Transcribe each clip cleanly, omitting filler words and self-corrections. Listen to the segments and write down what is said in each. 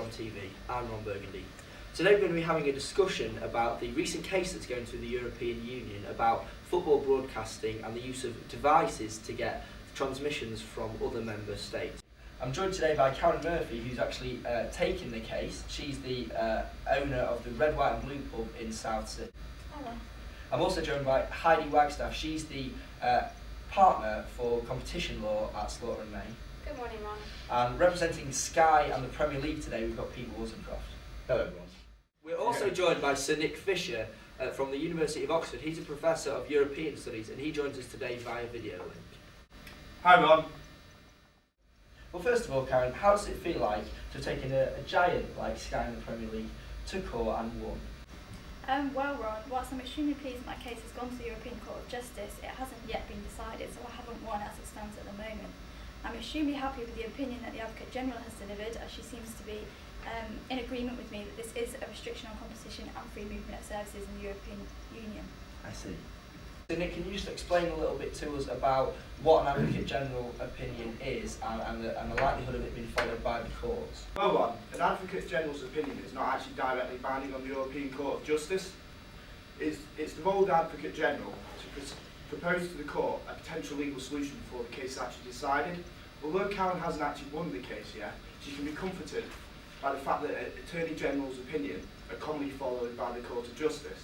on TV. I'm Ron Burgundy. Today we're going to be having a discussion about the recent case that's going through the European Union about football broadcasting and the use of devices to get transmissions from other member states. I'm joined today by Karen Murphy, who's actually taken the case. She's the owner of the Red, White and Blue pub in South City. Hello. I'm also joined by Heidi Wagstaff. She's the partner for competition law at Slaughter and May. Good morning, Ron. And representing Sky and the Premier League today, we've got Pete Woolsoncroft. Hello, everyone. We're also joined by Sir Nick Fisher from the University of Oxford. He's a professor of European Studies and he joins us today via video link. Hi, Ron. Well, first of all, Karen, how does it feel like to have taken a giant like Sky and the Premier League to court and won? Well, Ron, whilst I'm extremely pleased my case has gone to the European Court of Justice, it hasn't yet been decided, so I haven't won as it stands at the moment. I'm extremely happy with the opinion that the Advocate General has delivered, as she seems to be in agreement with me that this is a restriction on competition and free movement of services in the European Union. I see. So Nick, can you just explain a little bit to us about what an Advocate General opinion is and the likelihood of it being followed by the courts? Well, Ron, an Advocate General's opinion is not actually directly binding on the European Court of Justice. It's the role of the Advocate General to propose to the court a potential legal solution before the case is actually decided. Although Karen hasn't actually won the case yet, she can be comforted by the fact that Attorney General's opinion are commonly followed by the Court of Justice.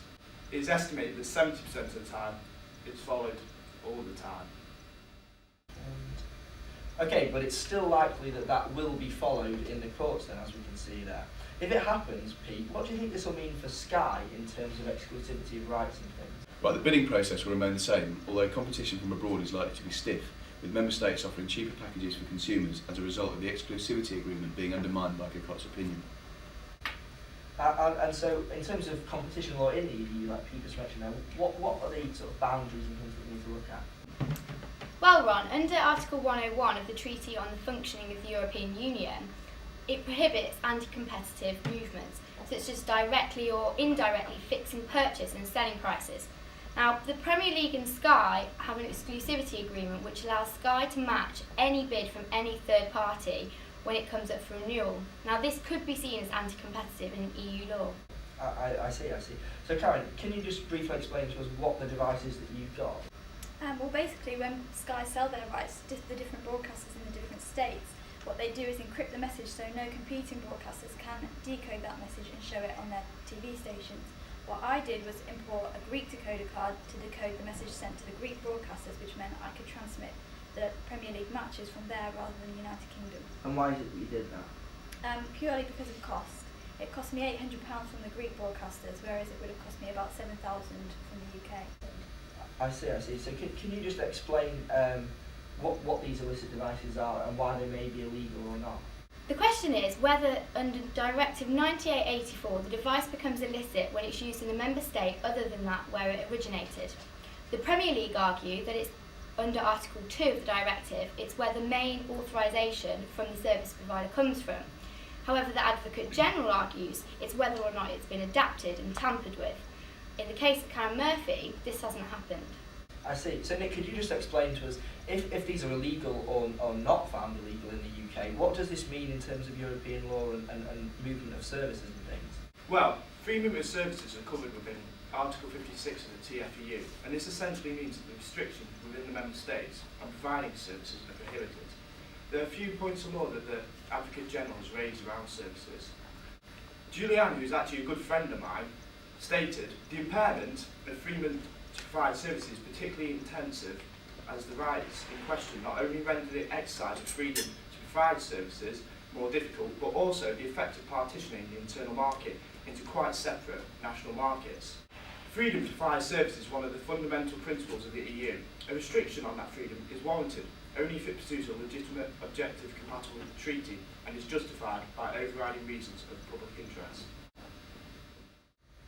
It is estimated that 70% of the time it's followed all the time. Okay, but it's still likely that that will be followed in the courts then, as we can see there. If it happens, Pete, what do you think this will mean for Sky in terms of exclusivity of rights and things? Right, the bidding process will remain the same, although competition from abroad is likely to be stiff, with member states offering cheaper packages for consumers as a result of the exclusivity agreement being undermined by Cocott's opinion. And so, in terms of competition law in the EU, like Pete just mentioned there, what are the sort of boundaries and things that we need to look at? Well, Ron, under Article 101 of the Treaty on the Functioning of the European Union, it prohibits anti-competitive movements, such as directly or indirectly fixing purchase and selling prices. Now, the Premier League and Sky have an exclusivity agreement which allows Sky to match any bid from any third party when it comes up for renewal. Now, this could be seen as anti-competitive in EU law. I see. So, Karen, can you just briefly explain to us what the device is that you've got? Well, basically, when Sky sell their rights to the different broadcasters in the different states, what they do is encrypt the message so no competing broadcasters can decode that message and show it on their TV stations. What I did was import a Greek decoder card to decode the message sent to the Greek broadcasters, which meant I could transmit the Premier League matches from there rather than the United Kingdom. And why is it that you did that? Purely because of cost. It cost me £800 from the Greek broadcasters, whereas it would have cost me about £7,000 from the UK. I see. So can you just explain what these illicit devices are and why they may be illegal or not? The question is whether, under Directive 98/84, the device becomes illicit when it's used in a member state other than that where it originated. The Premier League argue that it's under Article 2 of the directive, it's where the main authorisation from the service provider comes from. However, the Advocate General argues it's whether or not it's been adapted and tampered with. In the case of Karen Murphy, this hasn't happened. I see. So Nick, could you just explain to us, if these are illegal or not found illegal in the UK, what does this mean in terms of European law and movement of services and things? Well, free movement of services are covered within Article 56 of the TFEU, and this essentially means that the restrictions within the member states on providing services are prohibited. There are a few points of law that the Advocate General has raised around services. Julianne, who's actually a good friend of mine, stated the impairment of free movement to provide services particularly intensive as the rights in question not only rendered the exercise of freedom to provide services more difficult, but also the effect of partitioning the internal market into quite separate national markets. Freedom to provide services is one of the fundamental principles of the EU. A restriction on that freedom is warranted only if it pursues a legitimate objective compatible with the treaty and is justified by overriding reasons of public interest.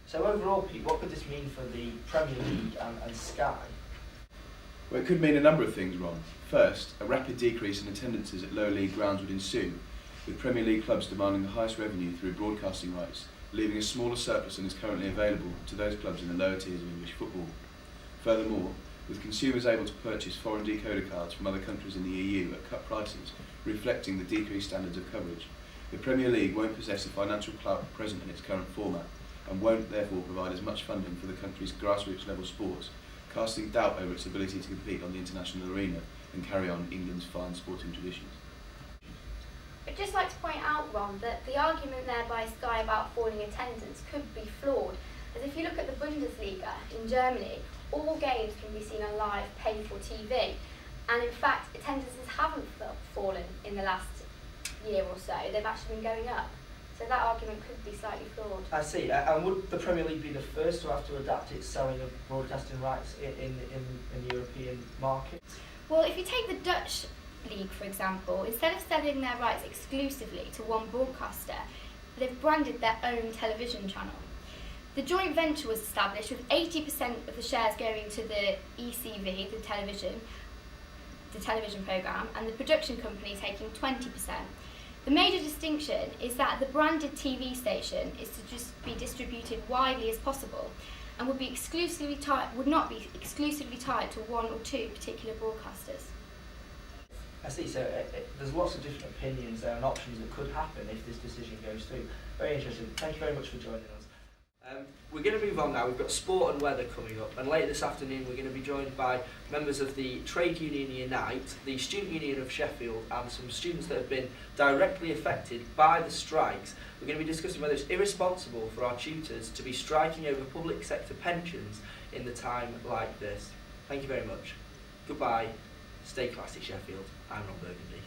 So overall, Pete, what could this mean for the Premier League and Sky? Well, it could mean a number of things, Ron. First, a rapid decrease in attendances at lower league grounds would ensue, with Premier League clubs demanding the highest revenue through broadcasting rights, leaving a smaller surplus than is currently available to those clubs in the lower tiers of English football. Furthermore, with consumers able to purchase foreign decoder cards from other countries in the EU at cut prices, reflecting the decreased standards of coverage, The Premier League won't possess the financial clout present in its current format and won't therefore provide as much funding for the country's grassroots level sports, casting doubt over its ability to compete on the international arena and carry on England's fine sporting traditions. I'd just like to point out, Ron, that the argument there by Sky about falling attendance could be flawed, as if you look at the Bundesliga in Germany, all games can be seen on live, paid-for TV, and in fact attendances haven't fallen in the last year or so, they've actually been going up. So that argument could be slightly flawed. I see. And would the Premier League be the first to have to adapt its selling of broadcasting rights in the European market? Well, if you take the Dutch League, for example, instead of selling their rights exclusively to one broadcaster, they've branded their own television channel. The joint venture was established with 80% of the shares going to the ECV, the television programme, and the production company taking 20%. The major distinction is that the branded TV station is to just be distributed widely as possible and would not be exclusively tied to one or two particular broadcasters. I see, so there's lots of different opinions there and options that could happen if this decision goes through. Very interesting. Thank you very much for joining us. We're going to move on now. We've got sport and weather coming up, and later this afternoon we're going to be joined by members of the Trade Union Unite, the Student Union of Sheffield, and some students that have been directly affected by the strikes. We're going to be discussing whether it's irresponsible for our tutors to be striking over public sector pensions in the time like this. Thank you very much. Goodbye. Stay classy, Sheffield. I'm Ron Burgundy.